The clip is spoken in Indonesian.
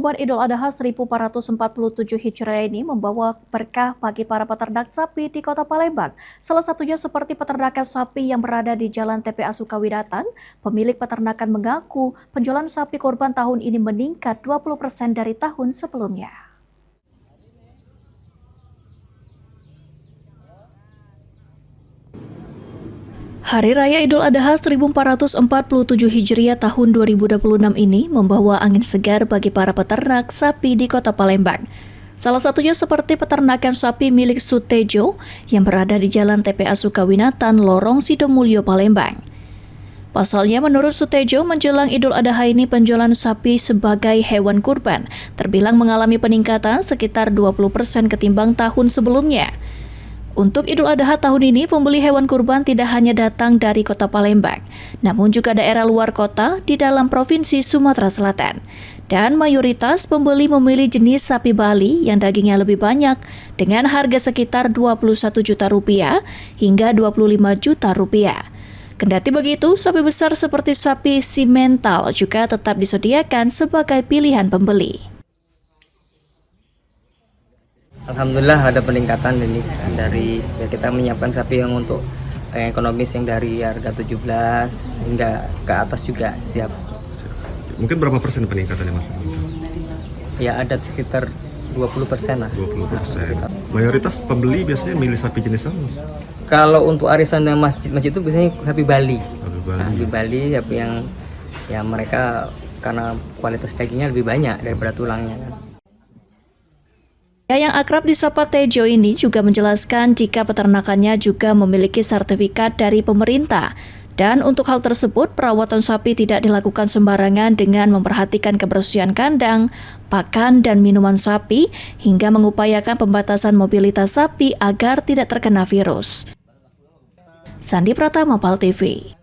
Kurban Idul Adha 1447 Hijriah ini membawa berkah bagi para peternak sapi di Kota Palembang. Salah satunya seperti peternakan sapi yang berada di Jalan TPA Sukawidatan. Pemilik peternakan mengaku penjualan sapi kurban tahun ini meningkat 20% dari tahun sebelumnya. Hari Raya Idul Adha 1447 Hijriah tahun 2026 ini membawa angin segar bagi para peternak sapi di Kota Palembang. Salah satunya seperti peternakan sapi milik Sutejo yang berada di Jalan TPA Sukawidatan, Lorong Sidomulyo, Palembang. Pasalnya, menurut Sutejo, menjelang Idul Adha ini penjualan sapi sebagai hewan kurban terbilang mengalami peningkatan sekitar 20% ketimbang tahun sebelumnya. Untuk Idul Adha tahun ini, pembeli hewan kurban tidak hanya datang dari Kota Palembang, namun juga daerah luar kota di dalam Provinsi Sumatera Selatan. Dan mayoritas pembeli memilih jenis sapi Bali yang dagingnya lebih banyak dengan harga sekitar Rp21 juta hingga Rp25 juta. Kendati begitu, sapi besar seperti sapi simental juga tetap disediakan sebagai pilihan pembeli. Alhamdulillah ada peningkatan ini dari kita menyiapkan sapi yang untuk ekonomis yang dari harga 17 hingga ke atas juga siap. Mungkin berapa persen peningkatannya, Mas? Ya ada sekitar 20% lah. 20%. Mayoritas pembeli biasanya milih sapi jenis apa, Mas? Kalau untuk arisan dan masjid itu biasanya sapi Bali. Sapi Bali sapi yang mereka karena kualitas dagingnya lebih banyak daripada tulangnya kan. Yang akrab disapa Tejo ini juga menjelaskan jika peternakannya juga memiliki sertifikat dari pemerintah. Dan untuk hal tersebut, perawatan sapi tidak dilakukan sembarangan dengan memperhatikan kebersihan kandang, pakan, dan minuman sapi, hingga mengupayakan pembatasan mobilitas sapi agar tidak terkena virus. Sandi Pratama, PAL TV.